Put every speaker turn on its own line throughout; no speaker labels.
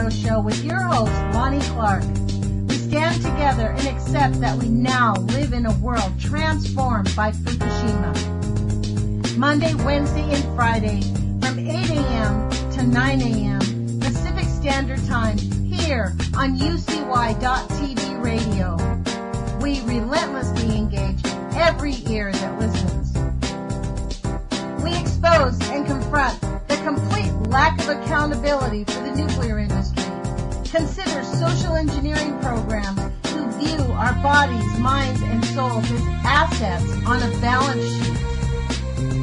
Radio Show with your host, Lonnie Clark. We stand together and accept that we now live in a world transformed by Fukushima. Monday, Wednesday, and Friday from 8 a.m. to 9 a.m. Pacific Standard Time here on UCY.TV Radio. We relentlessly engage every ear that listens. We expose and confront the complete lack of accountability for the nuclear industry. Consider social engineering programs who view our bodies, minds, and souls as assets on a balance sheet.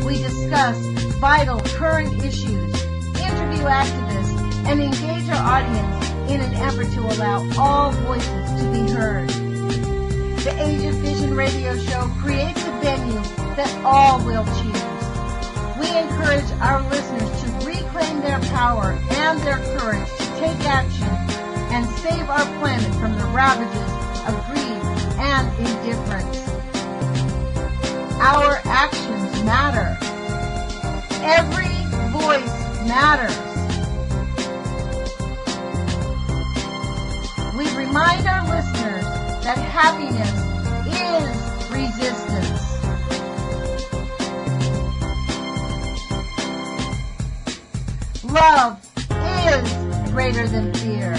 We discuss vital current issues, interview activists, and engage our audience in an effort to allow all voices to be heard. The Age of Fission Radio Show creates a venue that all will choose. We encourage our listeners to reclaim their power and their courage to take action and save our planet from the ravages of greed and indifference. Our actions matter. Every voice matters. We remind our listeners that happiness is resistance. Love is greater than fear.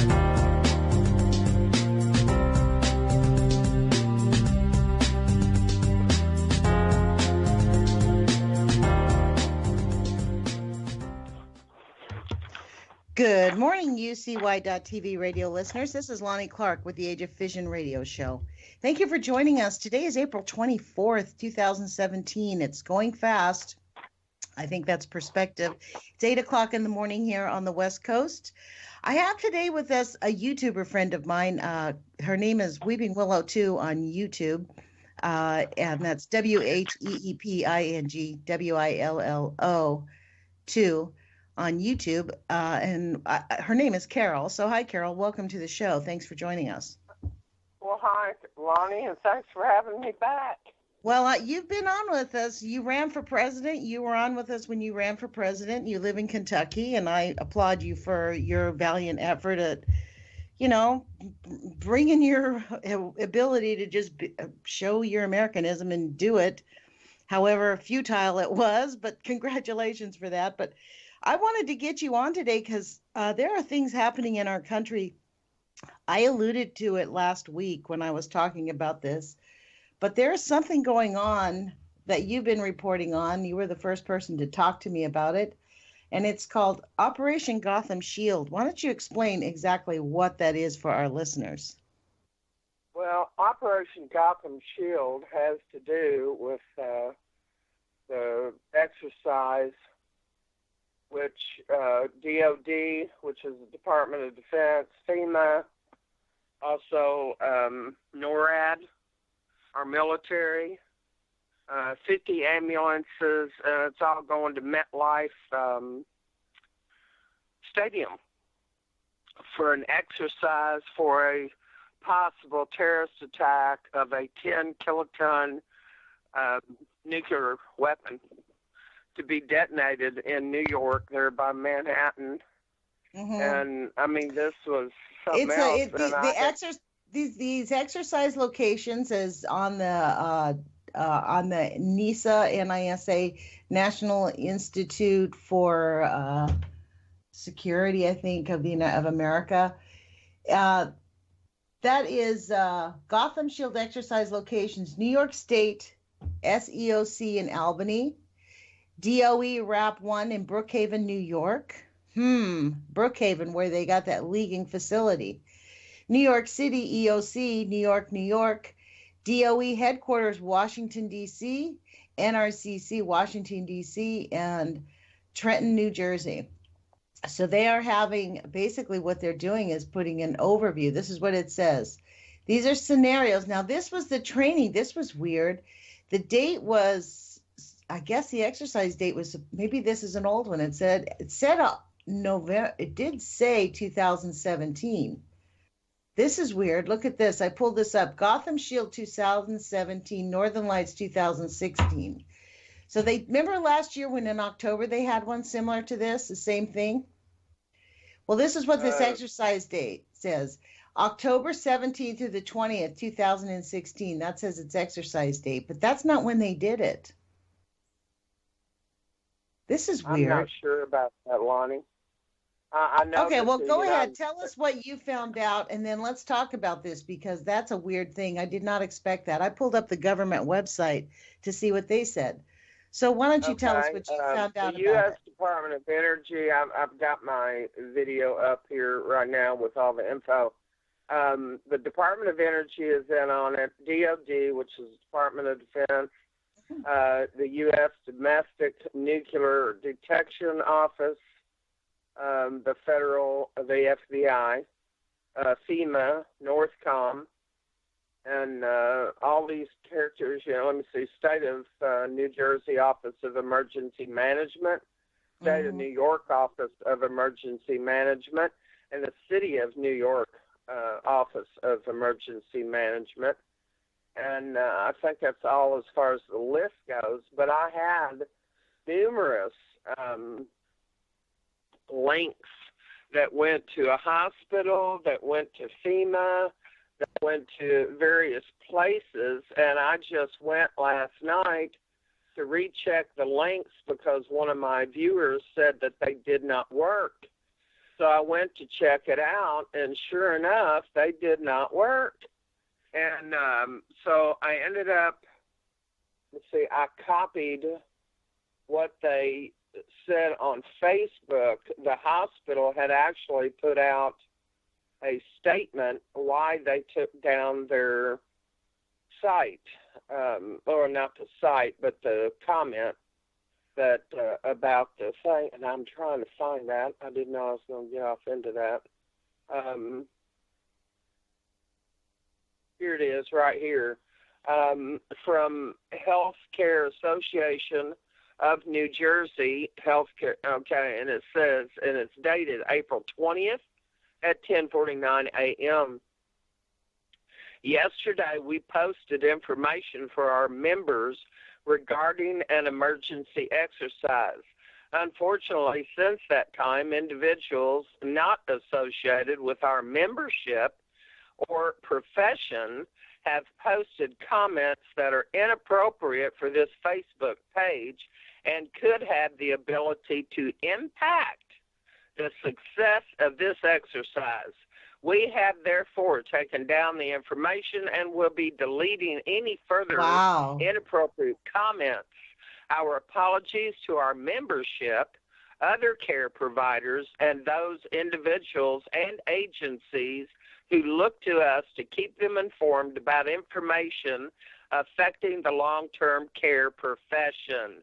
Good morning, UCY.TV radio listeners. This is Lonnie Clark with the Age of Fission Radio Show. Thank you for joining us. Today is April 24th, 2017. It's going fast. I think that's perspective. It's 8 o'clock in the morning here on the West Coast. I have today with us a YouTuber friend of mine. Her name is Weeping Willow 2 on YouTube. And that's WHEEPING WILLO 2 on YouTube. And her name is Carol. So hi, Carol. Welcome to the show. Thanks for joining us.
Well, hi, Lonnie, and thanks for having me back.
Well, you've been on with us. You ran for president. You were on with us when you ran for president. You live in Kentucky, and I applaud you for your valiant effort at, bringing your ability to just show your Americanism and do it, however futile it was. But congratulations for that. But I wanted to get you on today because there are things happening in our country. I alluded to it last week when I was talking about this. But there's something going on that you've been reporting on. You were the first person to talk to me about it. And it's called Operation Gotham Shield. Why don't you explain exactly what that is for our listeners?
Well, Operation Gotham Shield has to do with the exercise which DOD, which is the Department of Defense, FEMA, also NORAD, our military, 50 ambulances, it's all going to MetLife Stadium for an exercise for a possible terrorist attack of a 10-kiloton nuclear weapon to be detonated in New York, there by Manhattan. Mm-hmm. And, I mean, this was something else.
These exercise locations is on the NISA, National Institute for Security, I think, of America. That is Gotham Shield exercise locations, New York State, SEOC in Albany, DOE RAP 1 in Brookhaven, New York. Brookhaven, where they got that leaguing facility. New York City, EOC, New York, DOE headquarters, Washington, D.C., NRCC, Washington, D.C., and Trenton, New Jersey. So they are having, basically what they're doing is putting an overview. This is what it says. These are scenarios. Now, this was the training. This was weird. The date was, I guess the exercise date was, maybe this is an old one. It said November, it did say 2017. This is weird. Look at this. I pulled this up. Gotham Shield 2017, Northern Lights 2016. So they remember last year when in October they had one similar to this, the same thing? Well, this is what this exercise date says. October 17th through the 20th, 2016. That says it's exercise date, but that's not when they did it. This is weird.
I'm not sure about that, Lonnie. I know.
Okay, well, go ahead. Tell us what you found out, and then let's talk about this, because that's a weird thing. I did not expect that. I pulled up the government website to see what they said. So why don't you tell us what you found out
the
about
U.S.
it?
Department of Energy, I've got my video up here right now with all the info. The Department of Energy is in on it. DOD, which is the Department of Defense, the U.S. Domestic Nuclear Detection Office, the FBI, FEMA, Northcom, and all these characters, let me see, State of New Jersey Office of Emergency Management, State of New York Office of Emergency Management, and the City of New York Office of Emergency Management. And I think that's all as far as the list goes. But I had numerous links that went to a hospital, that went to FEMA, that went to various places, and I just went last night to recheck the links because one of my viewers said that they did not work. So I went to check it out, and sure enough, they did not work. And so I ended up, I copied what they said on Facebook. The hospital had actually put out a statement why they took down their site, or not the site, but the comment that about the thing, and I'm trying to find that. I didn't know I was going to get off into that. Here it is, right here, from Healthcare Association of New Jersey Healthcare. Okay, and it says, and it's dated April 20th. At 10:49 a.m. Yesterday, we posted information for our members regarding an emergency exercise. Unfortunately, since that time, individuals not associated with our membership or profession have posted comments that are inappropriate for this Facebook page and could have the ability to impact the success of this exercise. We have therefore taken down the information and will be deleting any further inappropriate comments. Our apologies to our membership, other care providers, and those individuals and agencies who look to us to keep them informed about information affecting the long-term care profession.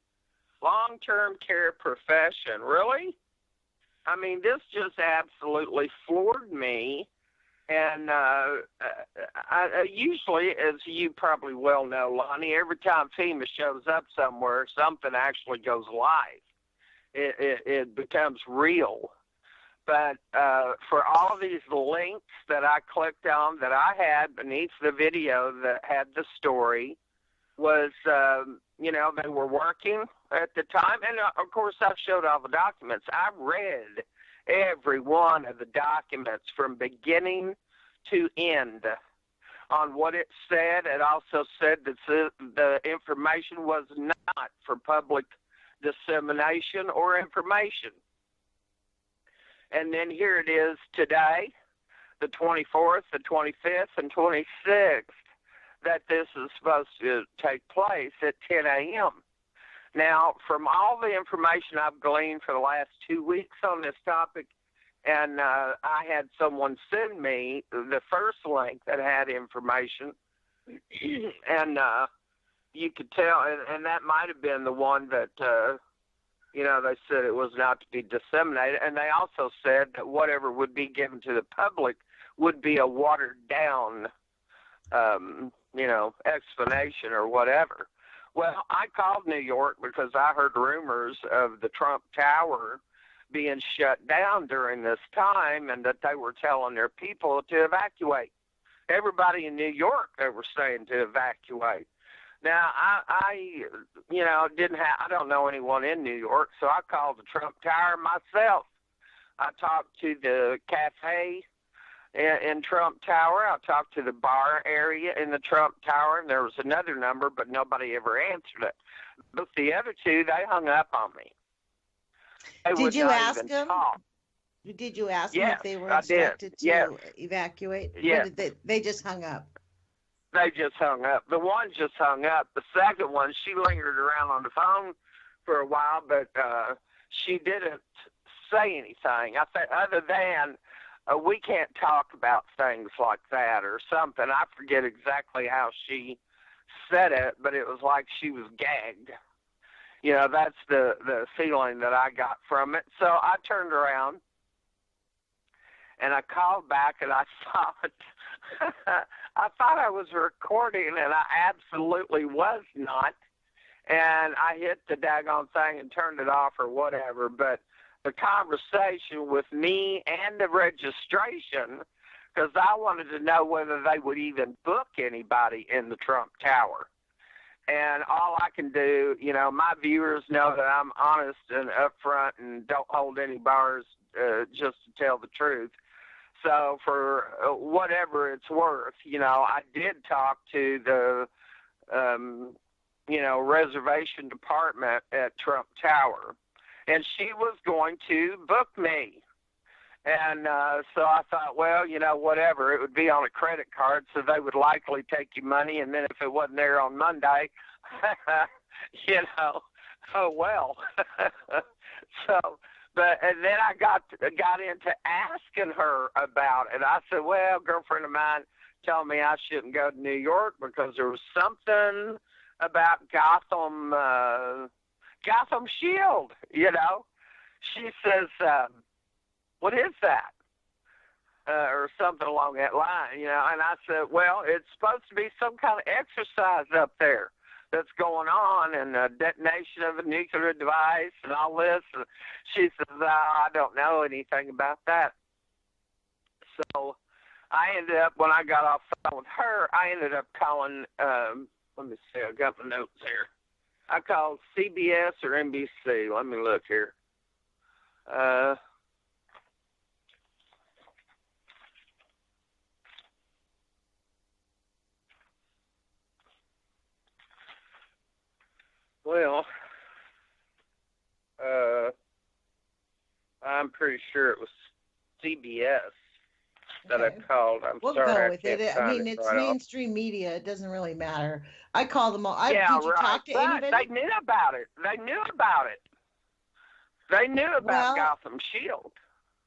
Long-term care profession, really? I mean, this just absolutely floored me. And I usually, as you probably well know, Lonnie, every time FEMA shows up somewhere, something actually goes live. It becomes real. But for all of these links that I clicked on that I had beneath the video that had the story was, they were working at the time. And, of course, I showed all the documents. I read every one of the documents from beginning to end on what it said. It also said that the information was not for public dissemination or information. And then here it is today, the 24th, the 25th, and 26th, that this is supposed to take place at 10 a.m. Now, from all the information I've gleaned for the last 2 weeks on this topic, and I had someone send me the first link that had information, and you could tell, and that might have been the one that, they said it was not to be disseminated, and they also said that whatever would be given to the public would be a watered-down, explanation or whatever. Well, I called New York because I heard rumors of the Trump Tower being shut down during this time and that they were telling their people to evacuate. Everybody in New York, they were saying to evacuate. Now, I don't know anyone in New York, so I called the Trump Tower myself. I talked to the cafe in Trump Tower. I talked to the bar area in the Trump Tower, and there was another number, but nobody ever answered it. But the other two, they hung up on me.
Did you ask them? Did you ask them if they were instructed to evacuate?
Yes.
Or did they just hung up?
They just hung up. The one just hung up. The second one, she lingered around on the phone for a while, but she didn't say anything. I think other than we can't talk about things like that or something. I forget exactly how she said it, but it was like she was gagged. You know, that's the feeling that I got from it. So I turned around and I called back, and I thought I was recording, and I absolutely was not. And I hit the daggone thing and turned it off or whatever. But the conversation with me and the registration, because I wanted to know whether they would even book anybody in the Trump Tower. And all I can do, you know, my viewers know that I'm honest and upfront and don't hold any bars just to tell the truth. So for whatever it's worth, you know, I did talk to the, you know, reservation department at Trump Tower, and she was going to book me. And so I thought, well, you know, whatever, it would be on a credit card, so they would likely take your money, and then if it wasn't there on Monday, you know, oh, well. And then I got into asking her about it. I said, well, a girlfriend of mine told me I shouldn't go to New York because there was something about Gotham Shield, you know. She says, what is that? Or something along that line, you know. And I said, well, it's supposed to be some kind of exercise up there that's going on, and a detonation of a nuclear device and all this. And she says, I don't know anything about that. So I ended up, when I got off the phone with her, I ended up calling, let me see, I got my notes here. I called CBS or NBC. Let me look here. Well, I'm pretty sure it was CBS that I called.
We'll go with it. I mean, it's mainstream media. It doesn't really matter. I call them all. Did you talk to anybody?
They knew about it. They knew about Gotham Shield.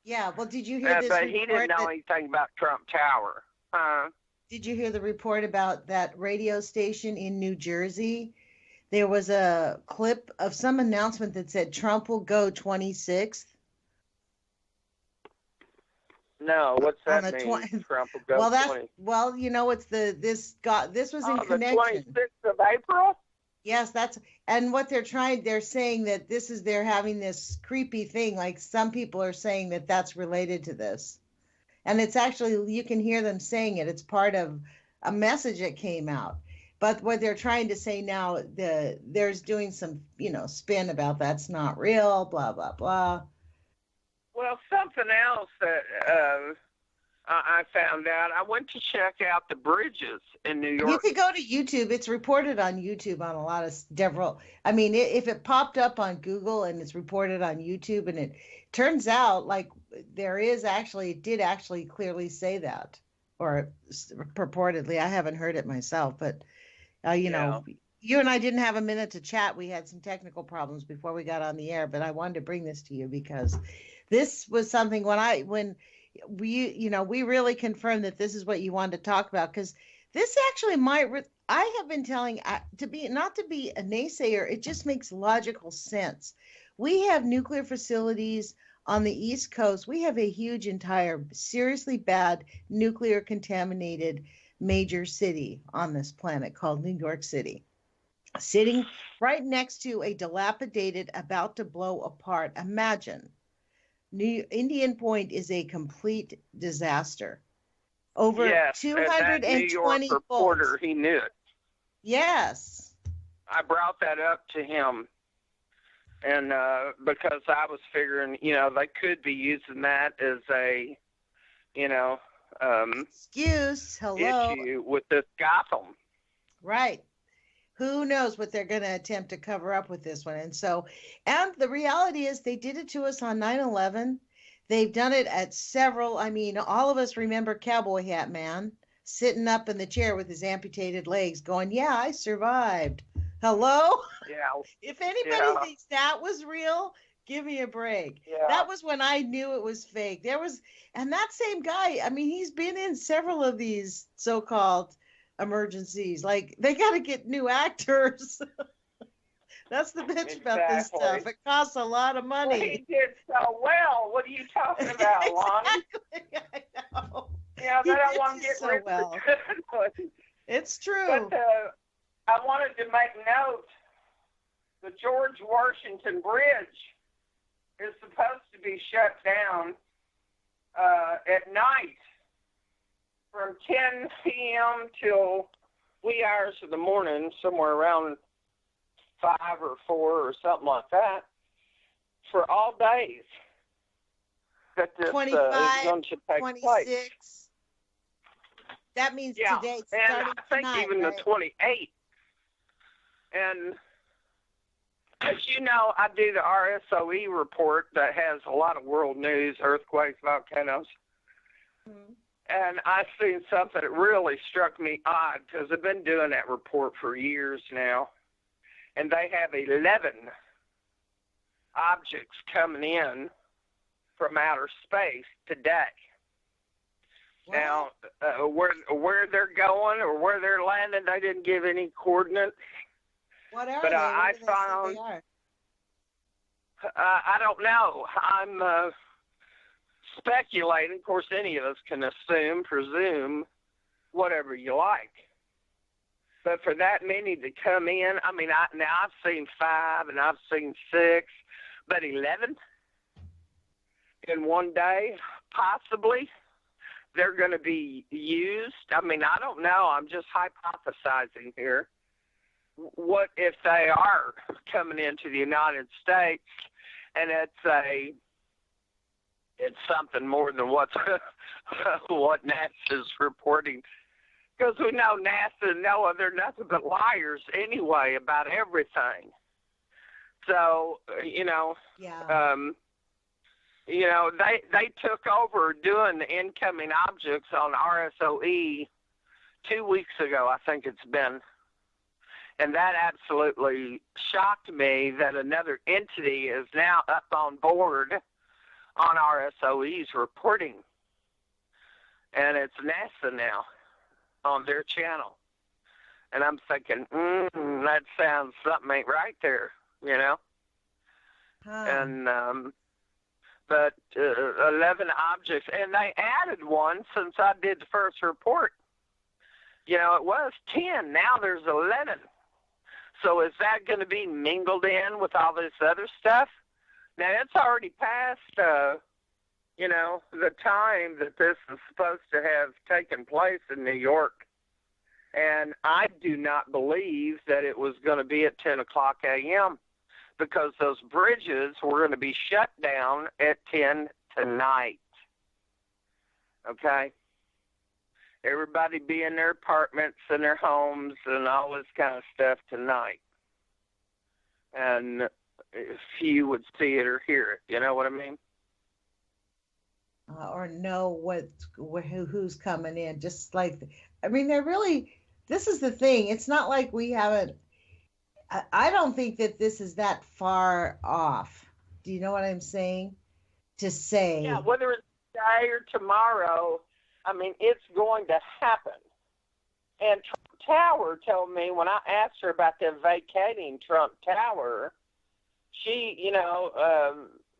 Yeah. Well, did you hear this
but
report?
He didn't know anything about Trump Tower.
Did you hear the report about that radio station in New Jersey? There was a clip of some announcement that said Trump will go 26th.
No, what's that mean? Trump will go 20.
Well, you know, it's this was in connection.
The 26th of April?
Yes, and what they're saying that they're having this creepy thing, like some people are saying that that's related to this. And it's actually, you can hear them saying it. It's part of a message that came out. But what they're trying to say now, there's doing some, you know, spin about that's not real, blah, blah, blah.
Well, something else that I found out, I went to check out the bridges in New York.
You could go to YouTube. It's reported on YouTube on a lot of several. I mean, if it popped up on Google and it's reported on YouTube, and it turns out like it did actually clearly say that, or purportedly. I haven't heard it myself, but. You know, you and I didn't have a minute to chat. We had some technical problems before we got on the air, but I wanted to bring this to you because this was something when we really confirmed that this is what you wanted to talk about, because this actually I have been telling not to be a naysayer. It just makes logical sense. We have nuclear facilities on the East Coast. We have a huge, entire, seriously bad nuclear contaminated major city on this planet called New York City, sitting right next to a dilapidated, about to blow apart. Imagine, Indian Point is a complete disaster. Over 220
New York reporter,
folks.
He knew it.
Yes.
I brought that up to him. And because I was figuring, they could be using that as a,
Excuse. Hello.
issue with this Gotham.
Right. Who knows what they're going to attempt to cover up with this one. And the reality is they did it to us on 9/11. They've done it at several. I mean, all of us remember Cowboy Hat Man sitting up in the chair with his amputated legs going, yeah, I survived. Hello?
Yeah.
If anybody thinks that was real, give me a break.
Yeah.
That was when I knew it was fake. And that same guy, I mean, he's been in several of these so-called emergencies. Like, they got to get new actors. That's the bitch about this stuff. It costs a lot of money.
Well, he did so well. What are you talking about, Lonnie?
Exactly. I know.
Yeah, they don't want to get
so
rid
well. It's true.
But I wanted to make note, the George Washington Bridge is supposed to be shut down at night from 10 p.m. till wee hours of the morning, somewhere around 5 or 4 or something like that, for all days that this
25,
going to take
26.
place.
That means
Yeah,
today,
and
starting
I think
tonight,
even
right?
the 28th. And as you know, I do the RSOE report that has a lot of world news, earthquakes, volcanoes.
Mm-hmm.
And I seen something that really struck me odd because I've been doing that report for years now. And they have 11 objects coming in from outer space today.
What?
Now, where they're going or where they're landing, they didn't give any coordinates.
What are
But
they?
I
What do they say
found,
they are?
I don't know. I'm speculating. Of course, any of us can assume, presume, whatever you like. But for that many to come in, I mean, I've seen 5 and I've seen 6, but 11 in one day, possibly, they're going to be used. I mean, I don't know. I'm just hypothesizing here. What if they are coming into the United States and it's something more than what NASA's reporting? Because we know NASA and NOAA, they're nothing but liars anyway about everything. So,
Yeah.
They took over doing the incoming objects on RSOE 2 weeks ago, I think it's been. And that absolutely shocked me that another entity is now up on board on RSOE's reporting. And it's NASA now on their channel. And I'm thinking, that sounds something ain't right there,
Huh.
And but 11 objects, and they added one since I did the first report. It was 10. Now there's 11. So is that going to be mingled in with all this other stuff? Now it's already past, the time that this is supposed to have taken place in New York. And I do not believe that it was going to be at 10 o'clock a.m. because those bridges were going to be shut down at 10 tonight. Okay? Everybody be in their apartments and their homes and all this kind of stuff tonight. And few would see it or hear it. You know what I mean?
Or know who's coming in. Just like, I mean, they're really, this is the thing. It's not like we haven't, I don't think that this is that far off. Do you know what I'm saying? To say.
Yeah, whether it's today or tomorrow, I mean, it's going to happen. And Trump Tower told me when I asked her about them vacating Trump Tower, she,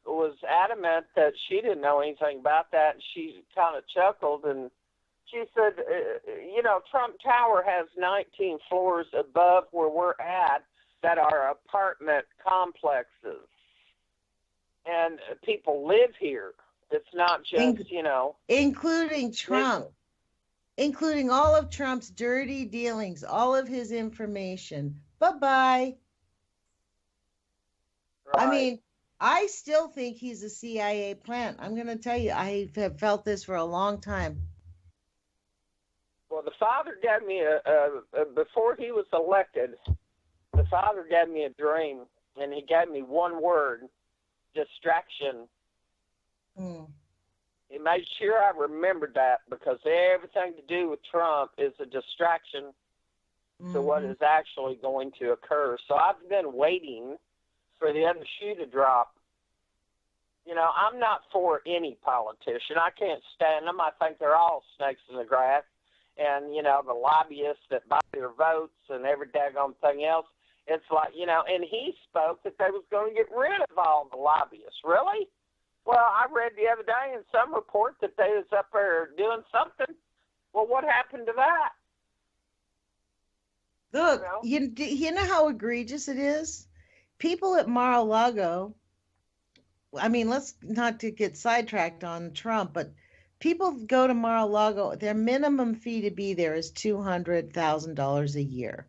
was adamant that she didn't know anything about that. And she kind of chuckled and she said, Trump Tower has 19 floors above where we're at that are apartment complexes. And people live here. It's not just,
Including Trump. Including all of Trump's dirty dealings, all of his information. Bye-bye. I
Right.
mean, I still think he's a CIA plant. I'm going to tell you, I have felt this for a long time.
Well, the father gave me before he was elected, the father gave me a dream, and he gave me one word: distraction.
Mm.
He made sure I remembered that, because everything to do with Trump is a distraction to what is actually going to occur. So I've been waiting for the other shoe to drop. You know, I'm not for any politician. I can't stand them. I think they're all snakes in the grass. And, you know, the lobbyists that buy their votes and every daggone thing else. It's like, you know, and he spoke that they was going to get rid of all the lobbyists. Really? Well, I read the other day in some report that they was up there doing something. Well, what happened to that?
Look, you know how egregious it is? People at Mar-a-Lago, I mean, let's not to get sidetracked on Trump, but people go to Mar-a-Lago, their minimum fee to be there is $200,000 a year.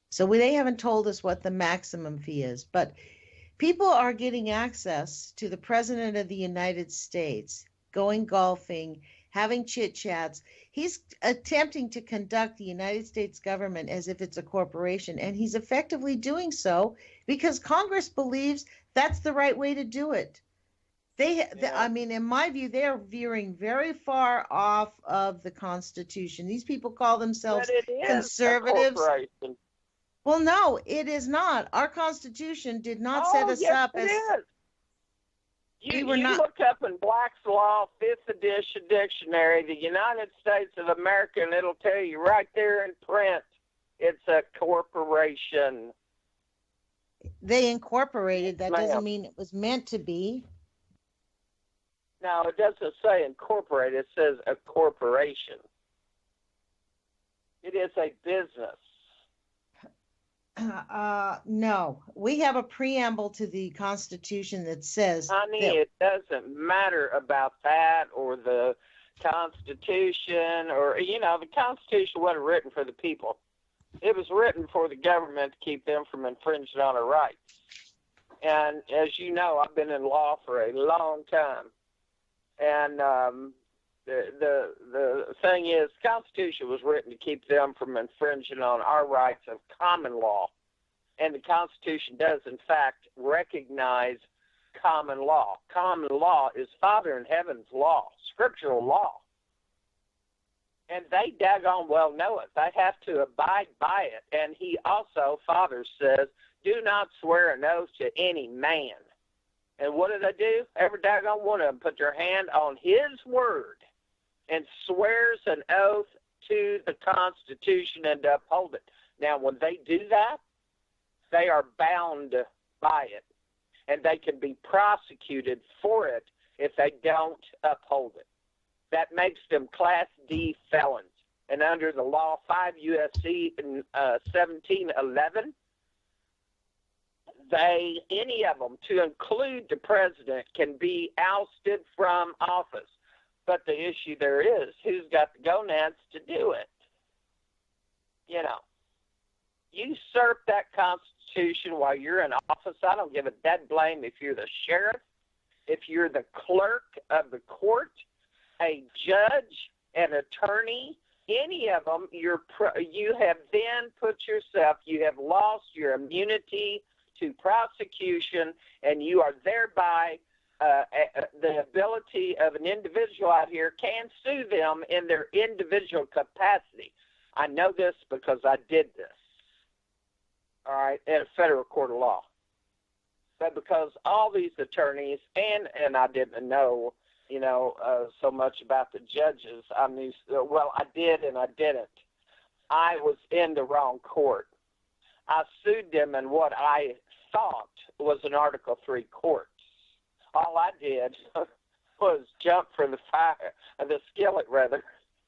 So they haven't told us what the maximum fee is, but people are getting access to the President of the United States, going golfing, having chit-chats. He's attempting to conduct the United States government as if it's a corporation, and he's effectively doing so because Congress believes that's the right way to do it. I mean, in my view, they're veering very far off of the Constitution. These people call themselves conservatives. Well, no, it is not. Our Constitution did not set us up as.
You look up in Black's Law, 5th edition dictionary, the United States of America, and it'll tell you right there in print, it's a corporation.
They incorporated. That doesn't mean it was meant to be.
No, it doesn't say incorporated. It says a corporation. It is a business.
No, we have a preamble to the Constitution that says.
Honey, it doesn't matter about that or the Constitution or, you know, the Constitution wasn't written for the people. It was written for the government to keep them from infringing on our rights. And as you know, I've been in law for a long time. And the thing is, the Constitution was written to keep them from infringing on our rights of common law. And the Constitution does, in fact, recognize common law. Common law is Father in heaven's law, scriptural law. And they daggone well know it. They have to abide by it. And he also, Father says, do not swear an oath to any man. And what do? Every daggone one of them put their hand on his word and swears an oath to the Constitution and to uphold it. Now, when they do that, they are bound by it, and they can be prosecuted for it if they don't uphold it. That makes them Class D felons. And under the law 5 U.S.C. 1711, any of them, to include the president, can be ousted from office. But the issue there is, who's got the gonads to do it? You know, usurp that Constitution while you're in office. I don't give a dead blame if you're the sheriff, if you're the clerk of the court, a judge, an attorney, any of them. You have then put yourself, you have lost your immunity to prosecution, and you are thereby the ability of an individual out here can sue them in their individual capacity. I know this because I did this, all right, in a federal court of law. But because all these attorneys, and I didn't know, you know, so much about the judges. I mean, well, I did and I didn't. I was in the wrong court. I sued them in what I thought was an Article III court. All I did was jump from the skillet,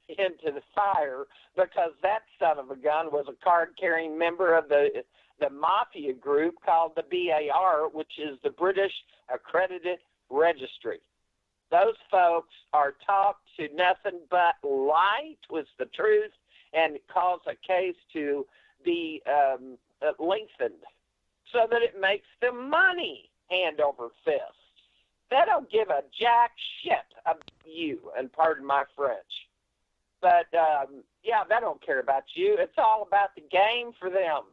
into the fire, because that son of a gun was a card-carrying member of the mafia group called the BAR, which is the British Accredited Registry. Those folks are taught to nothing but lie was the truth and cause a case to be lengthened so that it makes them money. hand over fist. They don't give a jack shit about you, and pardon my French. But, yeah, they don't care about you. It's all about the game for them.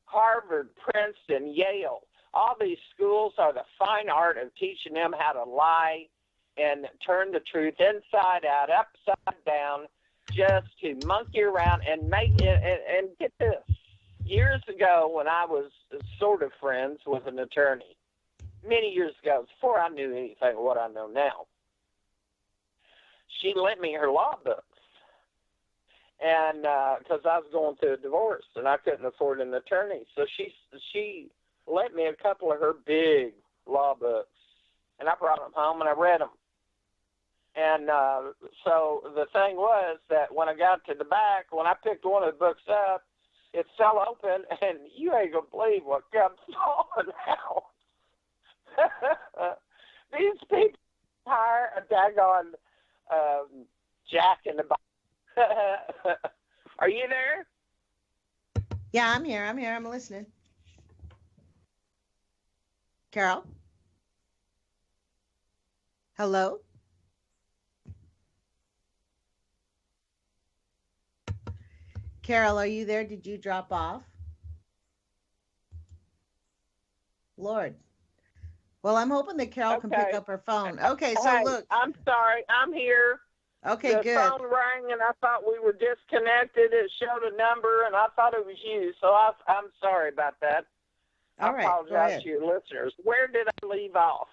Harvard, Princeton, Yale, all these schools are the fine art of teaching them how to lie and turn the truth inside out, upside down, just to monkey around and make it. And get this. Years ago, when I was sort of friends with an attorney, many years ago, before I knew anything of what I know now, she lent me her law books. And because I was going through a divorce and I couldn't afford an attorney, so she lent me a couple of her big law books, and I brought them home and I read them. And so the thing was that when I got to the back, when I picked one of the books up, it fell open, and you ain't gonna believe what kept falling out. These people hire a daggone jack in the box. Are you there?
Yeah, I'm here. I'm listening. Carol? Hello? Carol, are you there? Did you drop off? Lord. Well, I'm hoping that Carol can pick up her phone. Okay, so
hey,
look.
I'm sorry. I'm here.
Okay,
the
good.
The phone rang, and I thought we were disconnected. It showed a number, and I thought it was you. So I'm sorry about that.
All right,
I apologize to your listeners. Where did I leave off?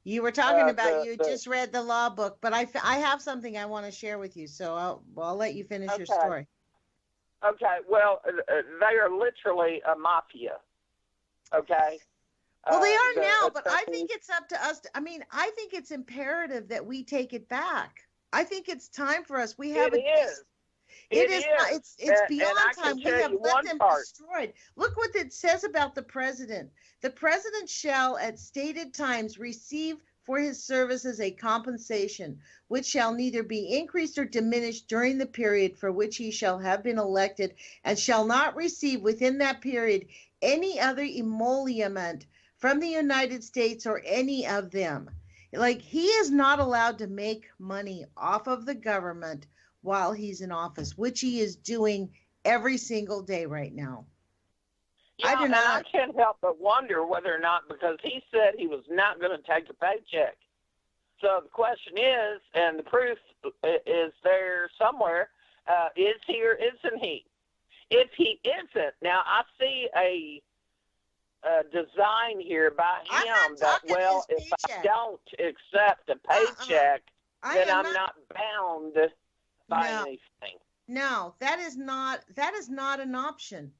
You were talking about you just read the law book, but I have something I want to share with you, so I'll let you finish your story.
Okay, well, they are literally a mafia, okay?
Well, they are now, but I think it's up to us. I think it's imperative that we take it back. I think it's time for us. We have
It is.
It's beyond time. We have let them destroyed. Look what it says about the president. The president shall at stated times receive for his services a compensation, which shall neither be increased or diminished during the period for which he shall have been elected, and shall not receive within that period any other emolument from the United States or any of them. Like, he is not allowed to make money off of the government while he's in office, which he is doing every single day right now.
Yeah, I can't help but wonder whether or not, because he said he was not going to take a paycheck. So the question is, and the proof is there somewhere, is he or isn't he? If he isn't, now I see a design here by him that, well, if I don't accept a paycheck, then I'm not bound by anything.
No, that is not an option.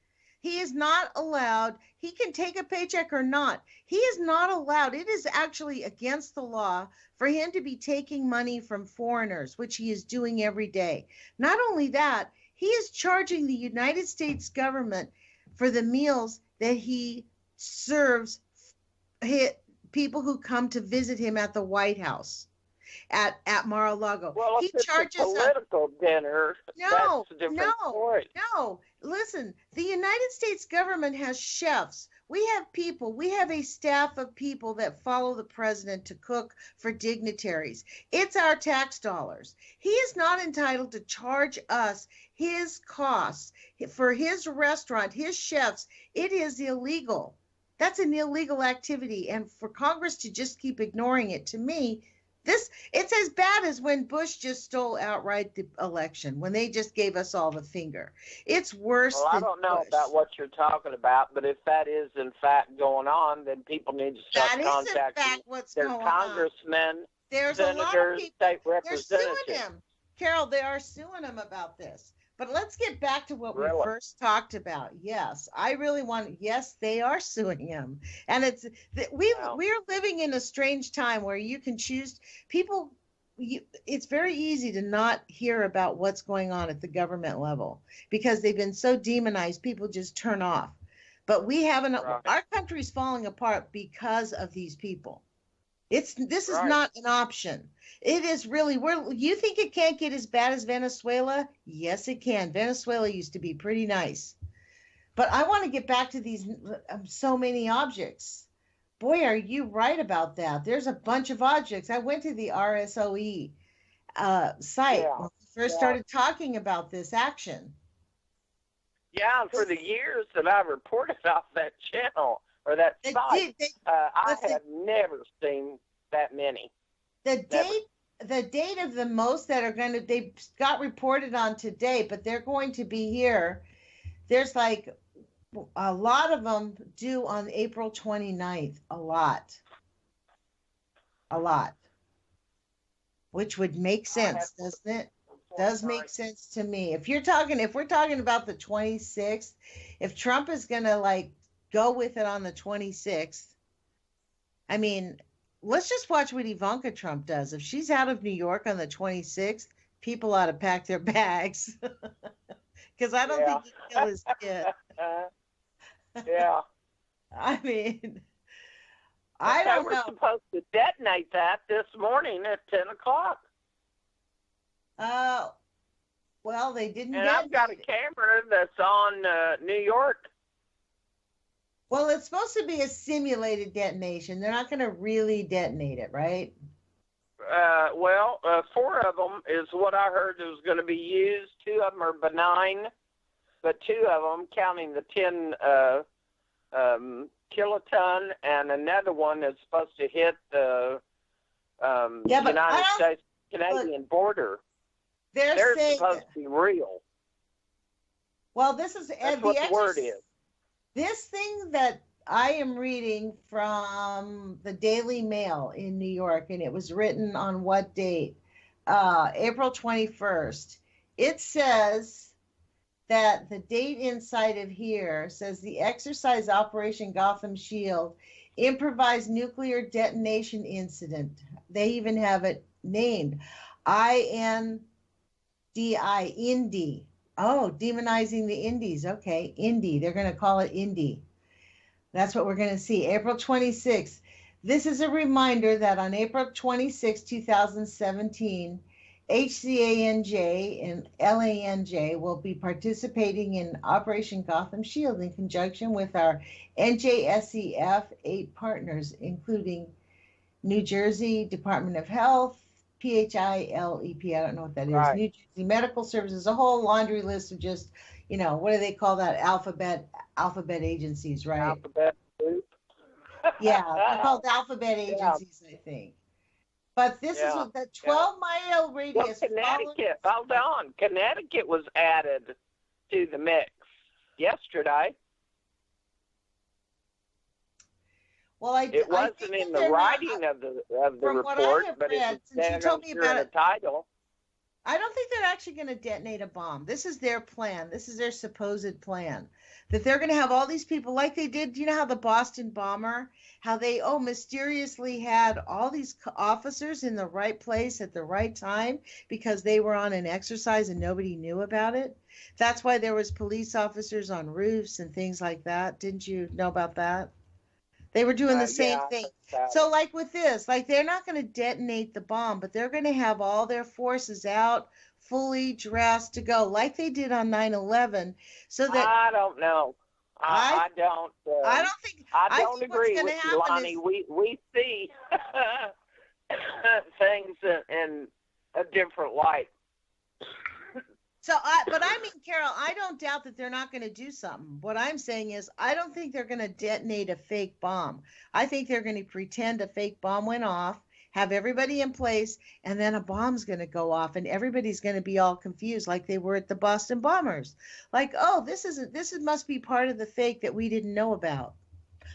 He is not allowed. He can take a paycheck or not. He is not allowed. It is actually against the law for him to be taking money from foreigners, which he is doing every day. Not only that, he is charging the United States government for the meals that he serves people who come to visit him at the White House, at Mar-a-Lago.
Well,
he
if
charges
it's a political dinner, that's a different story.
No. Listen, the United States government has chefs. We have a staff of people that follow the president to cook for dignitaries. It's our tax dollars. He is not entitled to charge us his costs for his restaurant, his chefs. It is illegal. That's an illegal activity. And for Congress to just keep ignoring it, to me, it's as bad as when Bush just stole outright the election, when they just gave us all the finger. It's worse than
I don't know
Bush.
about what you're talking about, but if that is in fact going on, then people need to start contacting their congressmen, senators, state representatives.
They're suing him. Carol, they are suing him about this. But let's get back to what we first talked about. Yes, yes, they are suing him. And we're living in a strange time where you can choose people. It's very easy to not hear about what's going on at the government level because they've been so demonized, people just turn off. But our country's falling apart because of these people. This is not an option. It is really, you think it can't get as bad as Venezuela? Yes, it can. Venezuela used to be pretty nice. But I want to get back to these so many objects. Boy, are you right about that. There's a bunch of objects. I went to the RSOE site
Yeah,
when we first
yeah,
started talking about this action.
yeah. And for the years that I reported off that channel or that
They
site,
did, they,
I
but the,
have never seen that many.
the
Never.
date of the most that are going to, they got reported on today, but they're going to be here. There's like a lot of them due on April 29th. A lot, which would make
I have
sense, doesn't it? Does make
49.
sense to me. If we're talking about the 26th, if Trump is going to like go with it on the 26th, I mean, let's just watch what Ivanka Trump does. If she's out of New York on the 26th, people ought to pack their bags because I don't
Yeah.
think he'd kill his kid.
Yeah.
I mean,
But
I
they
don't
were
know.
supposed to detonate that this morning at 10 o'clock.
Uh, well, they didn't
And I've got a
detonate it.
camera that's on New York.
Well, it's supposed to be a simulated detonation. They're not going to really detonate it, right?
Four of them is what I heard was going to be used. Two of them are benign, but two of them, counting the 10 kiloton, and another one is supposed to hit the
Yeah, but I
United
don't.
States Canadian border.
They're
They're
saying,
supposed to be real.
well, this is
That's what the word is.
This thing that I am reading from the Daily Mail in New York, and it was written on what date? April 21st. It says that the date inside of here says the exercise Operation Gotham Shield improvised nuclear detonation incident. They even have it named INDI, Indy. Oh, demonizing the Indies. Okay, Indy. They're going to call it Indy. That's what we're going to see. April 26th. This is a reminder that on April 26, 2017, HCANJ and LANJ will be participating in Operation Gotham Shield in conjunction with our NJSEF 8 partners, including New Jersey Department of Health, PHILEP, I don't know what that is,
Right.
New Jersey Medical Services, a whole laundry list of just, what do they call that? Alphabet agencies, right?
Alphabet soup.
Yeah, they're called alphabet
Yeah.
agencies, I think. But this is
Yeah.
what the 12-mile
Well,
radius.
Connecticut, hold on. Connecticut was added to the mix yesterday.
Well, I
It
think
wasn't
that
in the
they're not-
writing of the
from what I
report,
have
but it
read,
was
since you
down
told me
here
about
in the
it,
title.
I don't think they're actually going to detonate a bomb. This is their plan. This is their supposed plan. That they're going to have all these people like they did. You know how the Boston bomber, how they mysteriously had all these officers in the right place at the right time because they were on an exercise and nobody knew about it. That's why there was police officers on roofs and things like that. Didn't you know about that? They were doing the same
Yeah,
thing.
that's
So like with this, like they're not going to detonate the bomb, but they're going to have all their forces out, fully dressed to go, like they did on 9/11. So that
I don't know. I don't.
I don't think
I
I
don't
think
agree
what's going
with
to
you,
happen
Lonnie.
is
We see things in a different light.
but I mean, Carol, I don't doubt that they're not going to do something. What I'm saying is, I don't think they're going to detonate a fake bomb. I think they're going to pretend a fake bomb went off, have everybody in place, and then a bomb's going to go off, and everybody's going to be all confused, like they were at the Boston bombers. Like, oh, this must be part of the fake that we didn't know about,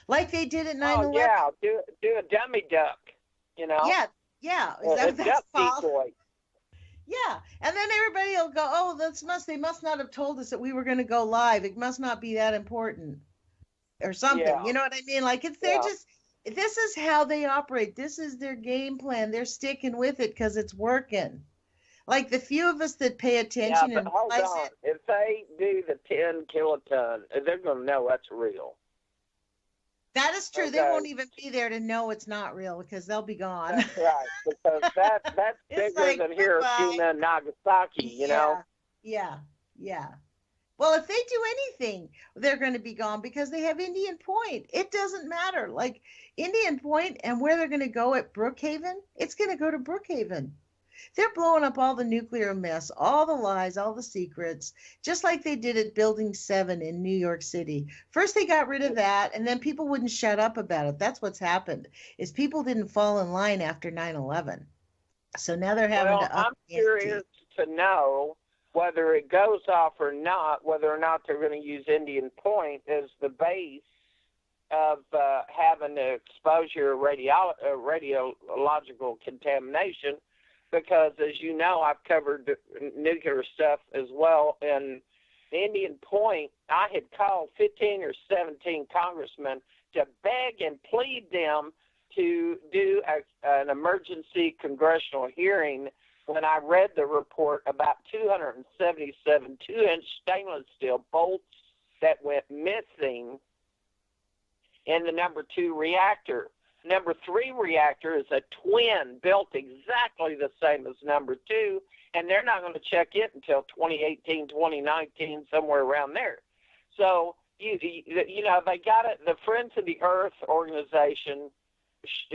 like they did at 9/11.
Oh yeah, do a dummy duck.
Yeah, yeah. Is
A
that what that's
duck
called?
decoy.
Yeah, and then everybody will go, oh, they must not have told us that we were going to go live. It must not be that important or something.
Yeah.
You know what I mean? Like this is how they operate. This is their game plan. They're sticking with it because it's working. Like the few of us that pay attention
Yeah,
and
but hold
realize
on.
it.
If they do the 10 kiloton, they're going to know that's real.
That is true. They
Okay.
won't even be there to know it's not real because they'll be gone.
That's right, because that's
It's
bigger
like,
than
goodbye.
Hiroshima and Nagasaki.
Yeah, yeah. Well, if they do anything, they're going to be gone because they have Indian Point. It doesn't matter. Like Indian Point and where they're going to go at Brookhaven, it's going to go to Brookhaven. They're blowing up all the nuclear mess, all the lies, all the secrets, just like they did at Building 7 in New York City. First, they got rid of that, and then people wouldn't shut up about it. That's what's happened, is people didn't fall in line after 9/11. So now they're having to up
I'm
the ante.
curious to know whether it goes off or not, whether or not they're going to use Indian Point as the base of having the exposure of radiological contamination, because, as you know, I've covered nuclear stuff as well. And Indian Point, I had called 15 or 17 congressmen to beg and plead them to do an emergency congressional hearing when I read the report about 277 2-inch stainless steel bolts that went missing in the number 2 reactor. Number 3 reactor is a twin built exactly the same as number 2, and they're not going to check it until 2018, 2019, somewhere around there. So, you know, they got it, the Friends of the Earth organization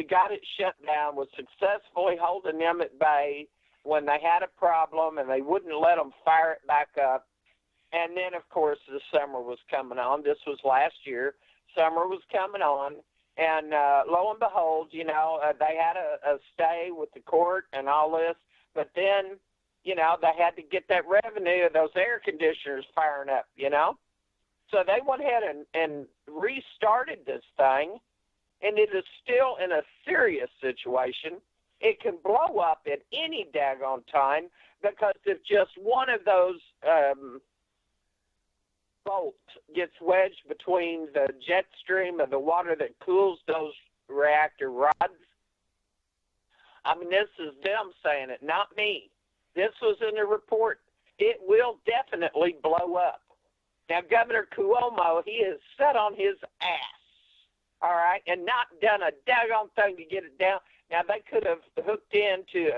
got it shut down, was successfully holding them at bay when they had a problem, and they wouldn't let them fire it back up. And then, of course, the summer was coming on. This was last year. Summer was coming on. And lo and behold, you know, they had a stay with the court and all this. But then, you know, they had to get that revenue of those air conditioners firing up, you know. So they went ahead and restarted this thing. And it is still in a serious situation. It can blow up at any daggone time, because if just one of those bolts gets wedged between the jet stream of the water that cools those reactor rods, I mean, this is them saying it, not me. This was in the report. It will definitely blow up. Now, Governor Cuomo, he is set on his ass, all right, and not done a daggone thing to get it down. Now, they could have hooked into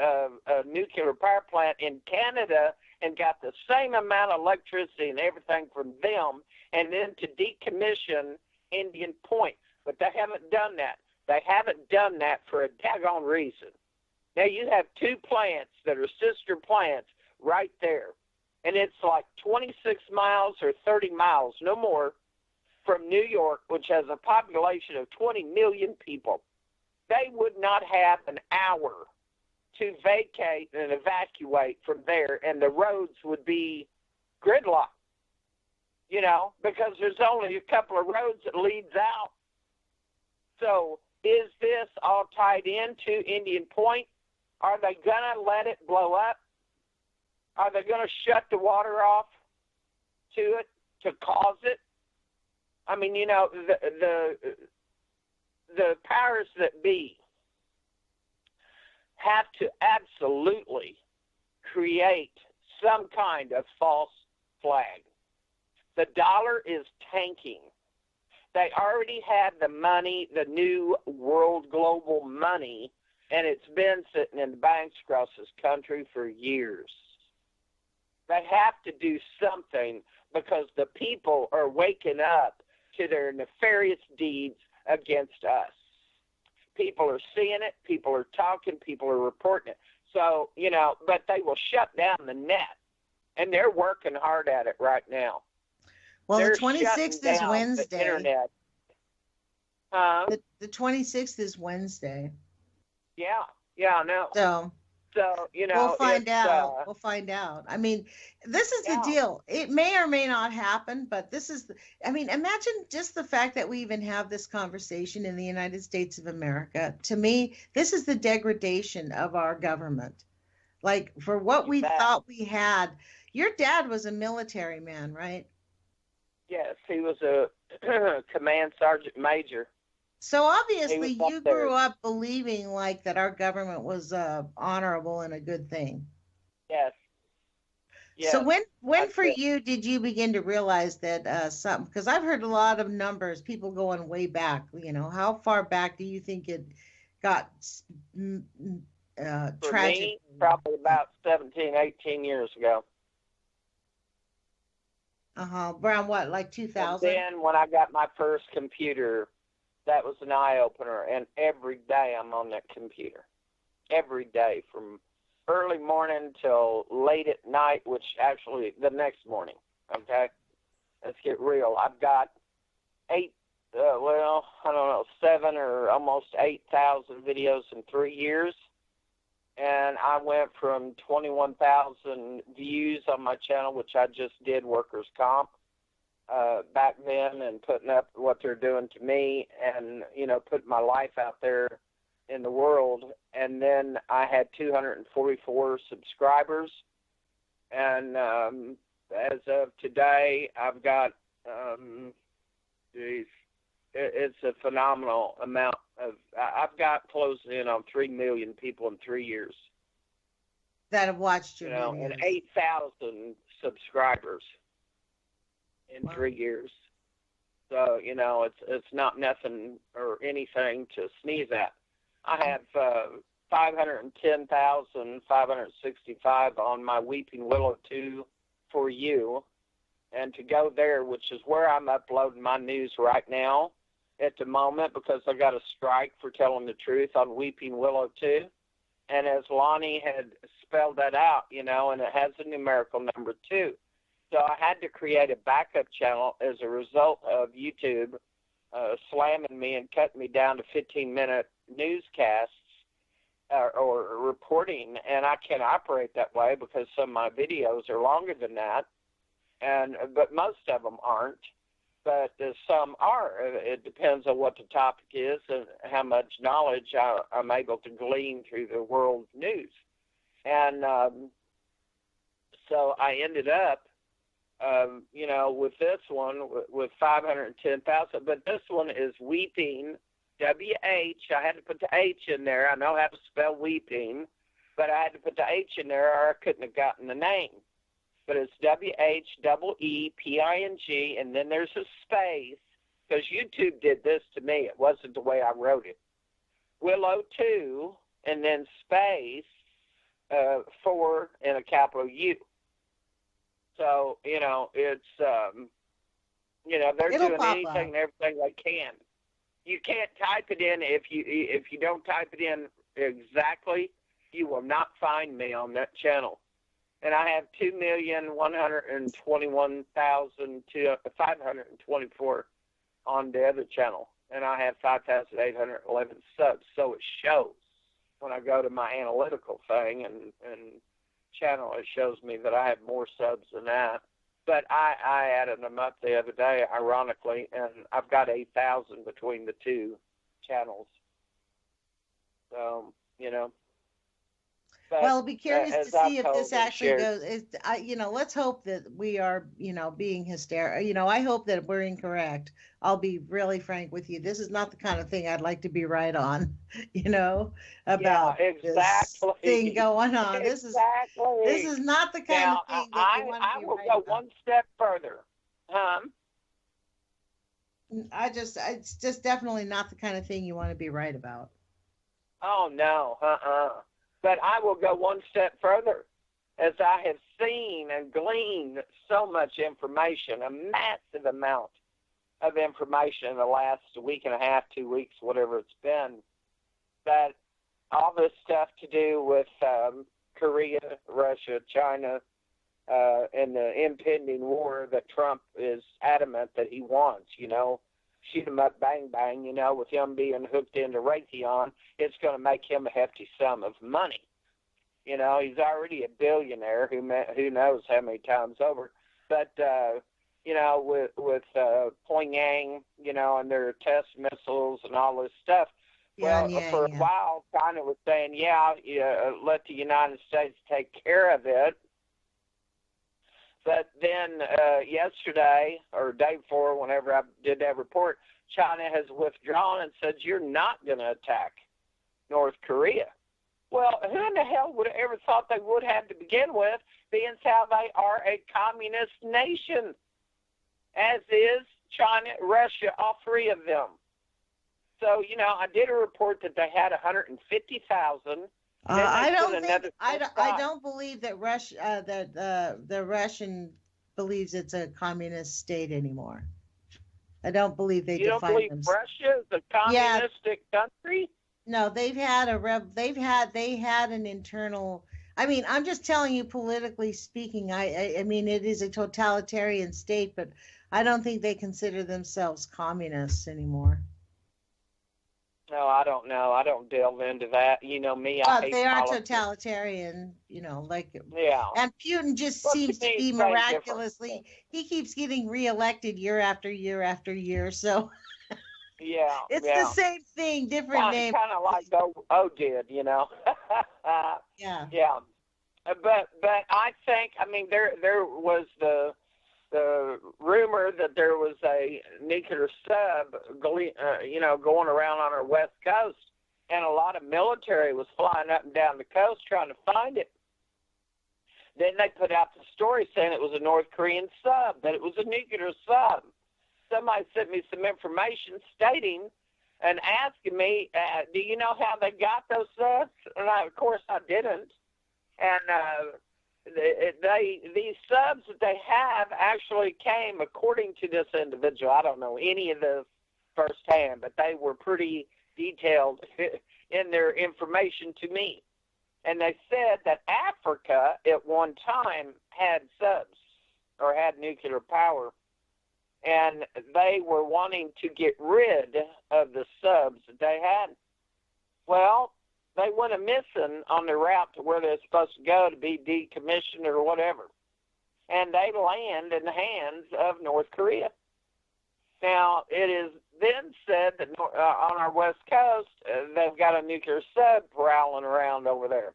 a nuclear power plant in Canada and got the same amount of electricity and everything from them, and then to decommission Indian Point. But they haven't done that. They haven't done that for a daggone reason. Now, you have 2 plants that are sister plants right there, and it's like 26 miles or 30 miles, no more, from New York, which has a population of 20 million people. They would not have an hour to vacate and evacuate from there, and the roads would be gridlocked, you know, because there's only a couple of roads that leads out. So is this all tied into Indian Point? Are they going to let it blow up? Are they going to shut the water off to it to cause it? I mean, you know, the powers that be have to absolutely create some kind of false flag. The dollar is tanking. They already had the money, the new world global money, and it's been sitting in the banks across this country for years. They have to do something, because the people are waking up to their nefarious deeds against us. People are seeing it, people are talking, people are reporting it. So, you know, but they will shut down the net, and they're working hard at it right now.
Well,
They're
the 26th is Wednesday.
The internet.
The 26th is Wednesday.
Yeah, I know. So, you know,
we'll find out. We'll find out. I mean, this is the deal. It may or may not happen, but this is, I mean, imagine just the fact that we even have this conversation in the United States of America. To me, this is the degradation of our government. Like, for what we thought we had. Your dad was a military man, right?
Yes, he was a command sergeant major.
So obviously you grew up believing like that our government was honorable and a good thing.
Yes.
So when for you did you begin to realize that something, because I've heard a lot of numbers, people going way back, you know, how far back do you think it got
for
tragic?
Me, probably about 17, 18 years ago.
Around what, like
And
2000?
then when I got my first computer, that was an eye-opener. And every day I'm on that computer. Every day from early morning till late at night, which actually the next morning, okay? Let's get real. I've got I don't know, 7 or almost 8,000 videos in 3 years. And I went from 21,000 views on my channel, which I just did workers' comp back then, and putting up what they're doing to me and, putting my life out there in the world. And then I had 244 subscribers. And as of today, I've got, it's a phenomenal amount of, I've got closing in on 3 million people in 3 years.
That have watched your videos.
And 8,000 subscribers in 3 years. So, it's not nothing or anything to sneeze at. I have 510,565 on my Weeping Willow 2 for you. And to go there, which is where I'm uploading my news right now at the moment, because I got a strike for telling the truth on Weeping Willow 2. And as Lonnie had spelled that out, and it has a numerical number 2. So I had to create a backup channel as a result of YouTube slamming me and cutting me down to 15-minute newscasts or reporting. And I can't operate that way because some of my videos are longer than that. But most of them aren't. But some are. It depends on what the topic is and how much knowledge I'm able to glean through the world news. And so I ended up, with this one, with 510,000. But this one is Weeping, W-H. I had to put the H in there. I know how to spell weeping, but I had to put the H in there or I couldn't have gotten the name. But it's W-H-E-E-P-I-N-G, and then there's a space, because YouTube did this to me. It wasn't the way I wrote it. Willow 2, and then space 4 and a capital U. So, it's, they're
It'll
doing
pop
anything and everything they can. You can't type it in. If you don't type it in exactly, you will not find me on that channel. And I have 2,121,524 on the other channel. And I have 5,811 subs. So it shows when I go to my analytical thing and channel, it shows me that I have more subs than that. But I added them up the other day, ironically, and I've got 8,000 between the two channels. So, But,
well, I'll be curious to see if this actually
shared.
goes. Let's hope that we are, being hysterical. I hope that we're incorrect. I'll be really frank with you. This is not the kind of thing I'd like to be right on, about this thing going on.
Exactly.
This is not the kind of thing that you want to be right about.
I will go one step further.
It's just definitely not the kind of thing you want to be right about.
Oh, no. But I will go one step further, as I have seen and gleaned so much information, a massive amount of information in the last week and a half, 2 weeks, whatever it's been, that all this stuff to do with Korea, Russia, China, and the impending war that Trump is adamant that he wants, shoot him up, bang, bang, with him being hooked into Raytheon, it's going to make him a hefty sum of money. He's already a billionaire, who knows how many times over. But, with Pyongyang, and their test missiles and all this stuff, a while, China was saying, let the United States take care of it. But then yesterday or day before, whenever I did that report, China has withdrawn and said, you're not going to attack North Korea. Well, who in the hell would have ever thought they would have to begin with, being how they are a communist nation, as is China, Russia, all three of them. So, I did a report that they had 150,000.
I don't believe that the Russian believes it's a communist state anymore. I don't believe they
You don't
define
believe
them.
Russia is a
Yeah,
communistic country?
no, they had an internal. I mean, I'm just telling you, politically speaking, I mean, it is a totalitarian state, but I don't think they consider themselves communists anymore.
No, I don't know. I don't delve into that. You know me, I
But
hate
they are
politics.
totalitarian, like,
Yeah.
and Putin just
Well, to
seems to
me,
be
it's same difference.
miraculously, he keeps getting reelected year after year after year. So
Yeah,
it's the
yeah.
same thing, different name.
Kind of like O did, you know.
Yeah.
Yeah. But I think, I mean, there was the rumor that there was a nuclear sub, going around on our west coast, and a lot of military was flying up and down the coast trying to find it. Then they put out the story saying it was a North Korean sub, that it was a nuclear sub. Somebody sent me some information stating and asking me, do you know how they got those subs? And of course I didn't. And these subs that they have actually came, according to this individual, I don't know any of this firsthand, but they were pretty detailed in their information to me. And they said that Africa at one time had subs or had nuclear power, and they were wanting to get rid of the subs that they had. Well, they went a missing on their route to where they're supposed to go to be decommissioned or whatever. And they land in the hands of North Korea. Now, it is then said that on our west coast, they've got a nuclear sub prowling around over there.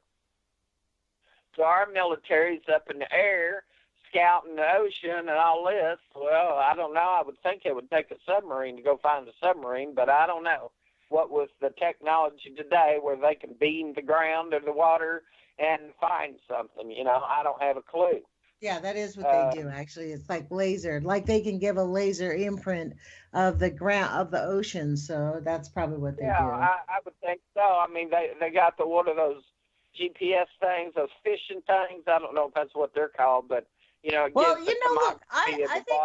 So our military's up in the air, scouting the ocean and all this. Well, I don't know. I would think it would take a submarine to go find a submarine, but I don't know. What with the technology today where they can beam the ground or the water and find something, I don't have a clue.
Yeah, that is what they do, actually. It's like laser. Like they can give a laser imprint of the ground, of the ocean. So that's probably what they do.
I would think so. I mean, they got one of those GPS things, those Fission things. I don't know if that's what they're called, but
well, look, I think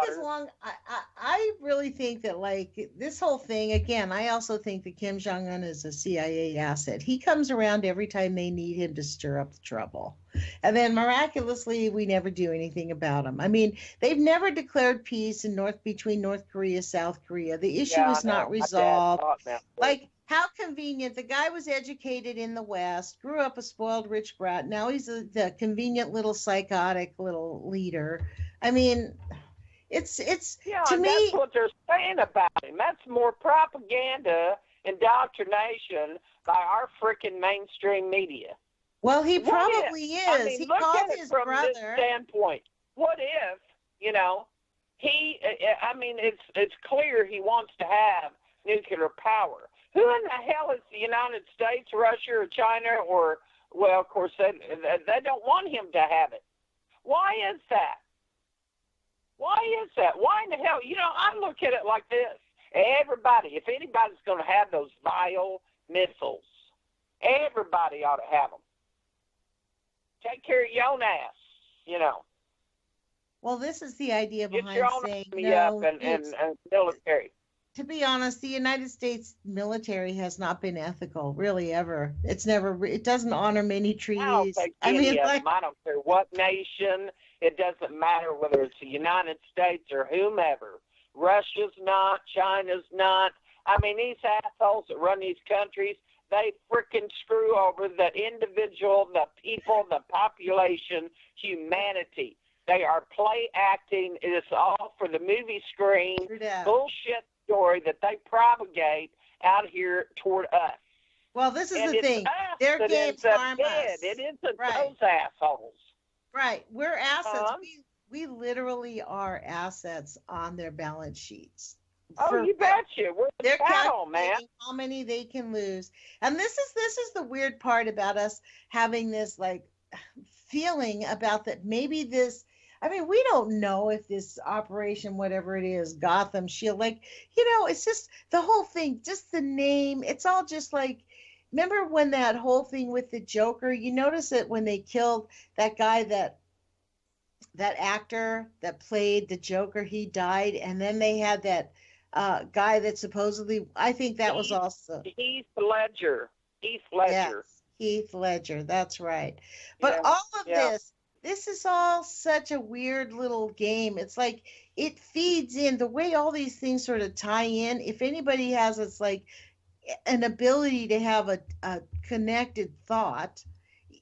I really think that, like, this whole thing, again, I also think that Kim Jong-un is a CIA asset. He comes around every time they need him to stir up the trouble. And then miraculously, we never do anything about him. I mean, they've never declared peace between North Korea, South Korea. The issue is not resolved. Like, how convenient. The guy was educated in the West, grew up a spoiled rich brat. Now he's the convenient little psychotic little leader. I mean, it's to me.
That's what they're saying about him. That's more propaganda, indoctrination by our freaking mainstream media.
Well, he probably is.
I mean,
he
look
called
at it
his
from
brother.
this standpoint. What if, he? I mean, it's clear he wants to have nuclear power. Who in the hell is the United States, Russia, or China, or, well, of course, they don't want him to have it. Why is that? Why is that? Why in the hell? I look at it like this. Everybody, if anybody's going to have those vile missiles, everybody ought to have them. Take care of your own ass,
Well, this is the idea behind
Get your own
saying
army
no.
up and military.
To be honest, the United States military has not been ethical, really, ever. It doesn't honor many treaties.
I don't think any of them. I don't care what nation. It doesn't matter whether it's the United States or whomever. Russia's not. China's not. I mean, these assholes that run these countries, they freaking screw over the individual, the people, the population, humanity. They are play acting. It is all for the movie screen. Bullshit story that they propagate out here toward us.
Well, this is the thing. Their games harm us.
It isn't those assholes.
Right. We're assets. We literally are assets on their balance sheets.
You betcha. We're the cattle, man.
How many they can lose. And this is the weird part about us having this, like, feeling about that maybe this. I mean, we don't know if this operation, whatever it is, Gotham, Shield, like, it's just the whole thing, just the name. It's all just like, remember when that whole thing with the Joker, you notice it when they killed that guy that that actor that played the Joker, he died, and then they had that guy that supposedly, I think that was also
Heath Ledger. Heath Ledger.
yes, Heath Ledger. That's right. But
Yeah,
all of
yeah.
this is all such a weird little game. It's like it feeds in the way all these things sort of tie in. If anybody has, it's like an ability to have a connected thought,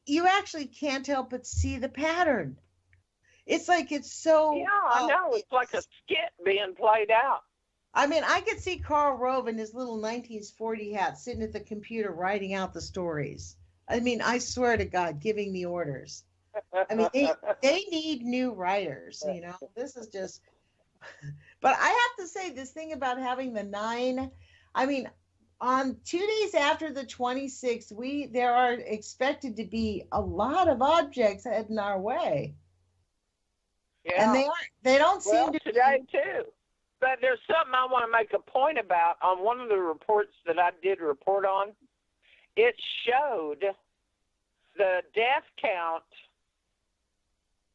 you actually can't help but see the pattern. It's like it's so
Yeah, I know. It's like a skit being played out.
I mean, I could see Karl Rove in his little 1940 hat sitting at the computer writing out the stories. I mean, I swear to God, giving the orders. I mean, they need new writers, you know. This is just but I have to say this thing about having the 9, I mean, on 2 days after the 26th, there are expected to be a lot of objects heading our way.
Yeah.
And they don't seem to
today too. But there's something I want to make a point about. On one of the reports that I did report on, it showed the death count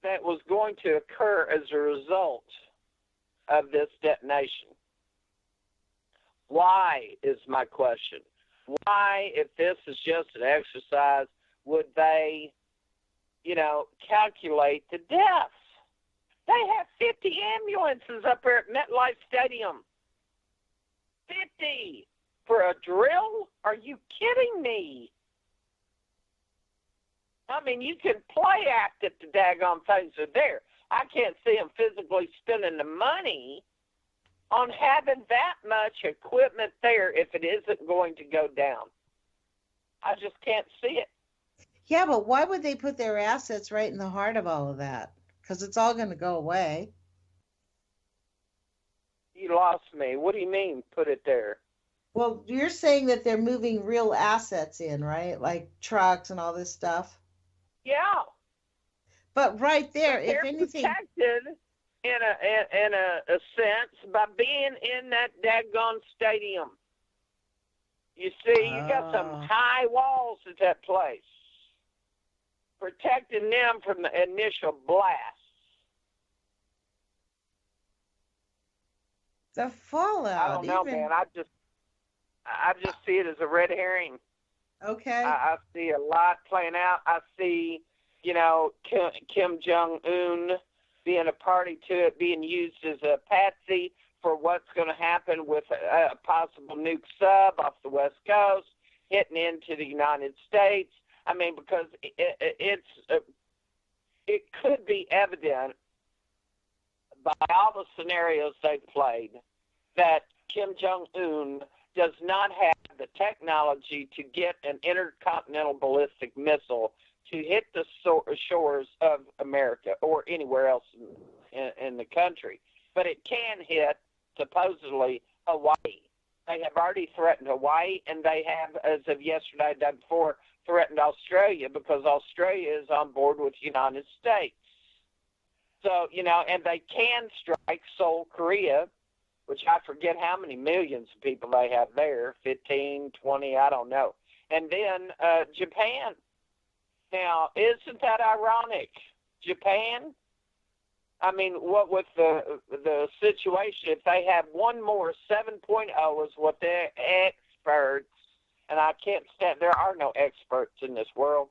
that was going to occur as a result of this detonation. Why is my question. Why, if this is just an exercise, would they, calculate the deaths? They have 50 ambulances up there at MetLife Stadium. 50 for a drill? Are you kidding me? I mean, you can play act if the daggone things are there. I can't see them physically spending the money on having that much equipment there if it isn't going to go down. I just can't see it.
Yeah, but why would they put their assets right in the heart of all of that? Because it's all going to go away.
You lost me. What do you mean, put it there?
Well, you're saying that they're moving real assets in, right? Like trucks and all this stuff?
Yeah.
But right there,
they're
if anything...
protected in a sense by being in that daggone stadium. You see, you got some high walls at that place, protecting them from the initial blast.
The fallout.
I don't know, man. I just see it as a red herring.
Okay.
I see a lot playing out. I see, Kim Jong-un being a party to it, being used as a patsy for what's going to happen with a possible nuke sub off the West Coast, hitting into the United States. I mean, because it could be evident by all the scenarios they've played that Kim Jong-un does not have the technology to get an intercontinental ballistic missile to hit the shores of America or anywhere else in the country. But it can hit, supposedly, Hawaii. They have already threatened Hawaii, and they have, as of yesterday, day before, threatened Australia because Australia is on board with the United States. So, and they can strike Seoul, Korea, which I forget how many millions of people they have there, 15, 20, I don't know. And then Japan. Now, isn't that ironic? Japan, I mean, what with the situation, if they have one more 7.0 is what the experts, and I can't stand, there are no experts in this world.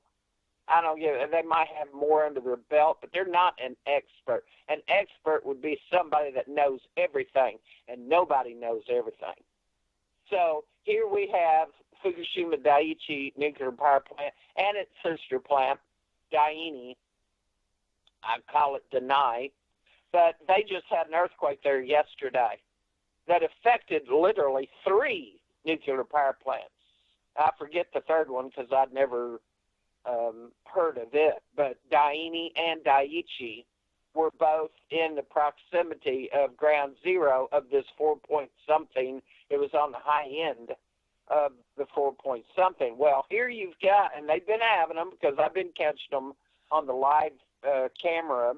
I don't get it. They might have more under their belt, but they're not an expert. An expert would be somebody that knows everything, and nobody knows everything. So here we have Fukushima Daiichi nuclear power plant and its sister plant, Daini. I call it Denai. But they just had an earthquake there yesterday that affected literally 3 nuclear power plants. I forget the third one because I'd never heard of it, but Daini and Daiichi were both in the proximity of ground zero of this 4-point-something. It was on the high end of the 4-point-something. Well, here you've got, and they've been having them because I've been catching them on the live camera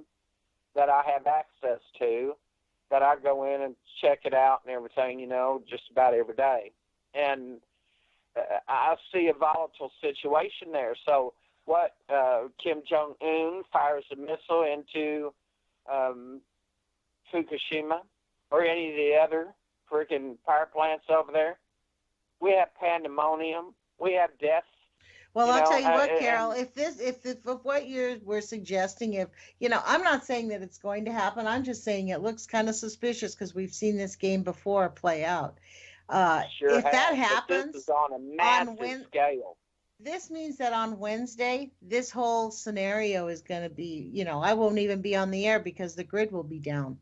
that I have access to, that I go in and check it out and everything, just about every day. And I see a volatile situation there. So what, Kim Jong-un fires a missile into Fukushima or any of the other freaking power plants over there. We have pandemonium. We have deaths.
Well, I'll tell you what,
and
Carol, if what we're suggesting, if, I'm not saying that it's going to happen. I'm just saying it looks kind of suspicious because we've seen this game before play out.
Sure
If that
has, but
happens
this is on a massive scale.
this means that on Wednesday, this whole scenario is going to be, I won't even be on the air because the grid will be down.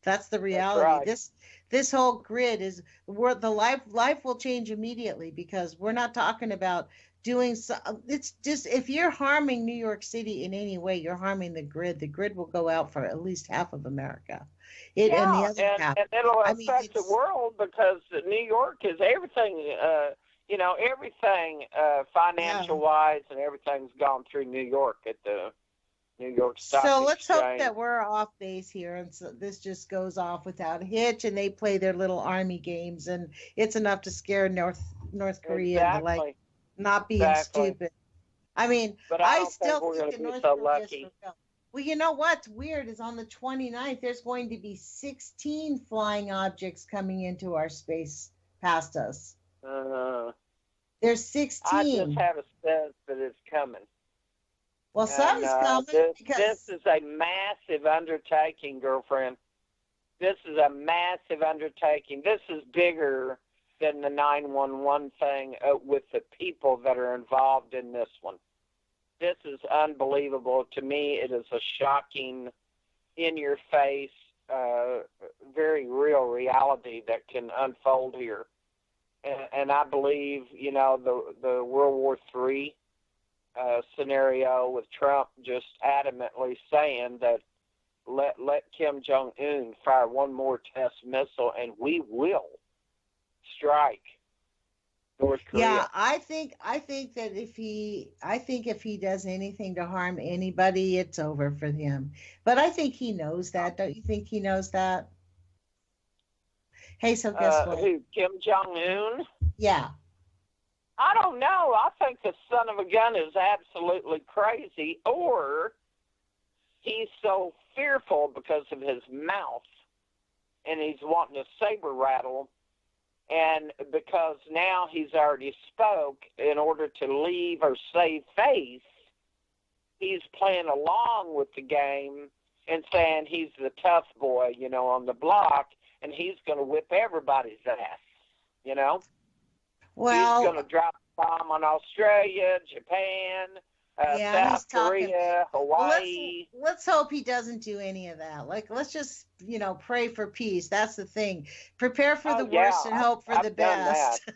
That's the reality.
That's right.
This whole grid is the life will change immediately because we're not talking about doing so. It's just, if you're harming New York City in any way, you're harming the grid. The grid will go out for at least half of America. And the other half.
And it'll affect the world because New York is everything. Everything financial wise and everything's gone through New York at the New York Stock
So let's
Exchange.
hope that we're off base here, and so this just goes off without a hitch, and they play their little army games, and it's enough to scare North Korea into not being stupid. I mean,
but
I
still
think that North Korea is for real. Well, you know what's weird is on the 29th, there's going to be 16 flying objects coming into our space past us. There's 16.
I just have a sense that it's coming.
Well, something's coming because
this is a massive undertaking, girlfriend. This is a massive undertaking. This is bigger than the 911 thing with the people that are involved in this one. This is unbelievable. To me, it is a shocking, in-your-face, very real reality that can unfold here. And I believe, the World War III scenario with Trump just adamantly saying that let Kim Jong-un fire one more test missile and we will strike North Korea.
Yeah, I think that if he does anything to harm anybody, it's over for him. But I think he knows that. Don't you think he knows that? Hey, so guess what?
Who, Kim Jong-un?
Yeah.
I don't know. I think the son of a gun is absolutely crazy, or he's so fearful because of his mouth, and he's wanting to saber rattle, and because now he's already spoke in order to leave or save face, he's playing along with the game and saying he's the tough boy, on the block, and he's going to whip everybody's ass,
Well,
he's going to drop a bomb on Australia, Japan, South Korea, Hawaii.
Well, let's hope he doesn't do any of that. Like, let's just, pray for peace. That's the thing. Prepare for the worst and hope for the best.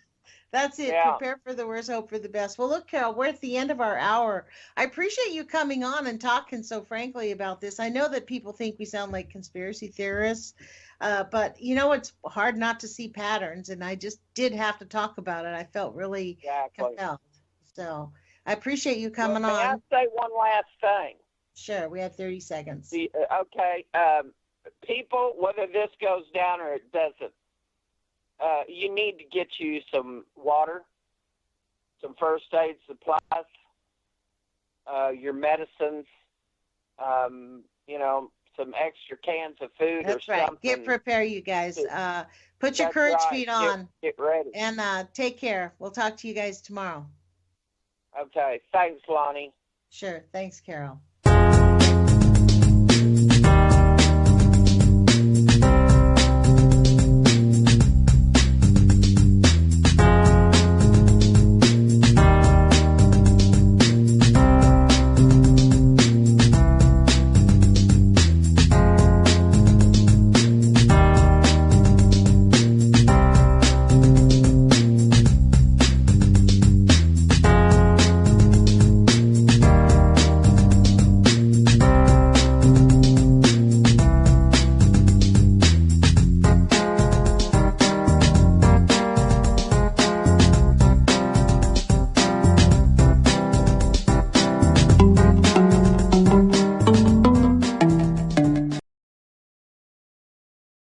That's it.
Yeah.
Prepare for the worst, hope for the best. Well, look, Carol, we're at the end of our hour. I appreciate you coming on and talking so frankly about this. I know that people think we sound like conspiracy theorists, but it's hard not to see patterns, and I just did have to talk about it. I felt really compelled. So I appreciate you coming on.
May I say one last thing?
Sure. We have 30 seconds.
Okay. People, whether this goes down or it doesn't, you need to get you some water, some first aid supplies, your medicines, some extra cans of food.
That's
or
right.
something.
Get prepared, you guys. Put your courage feet on.
Get ready.
And take care. We'll talk to you guys tomorrow.
Okay. Thanks, Lonnie.
Sure. Thanks, Carol.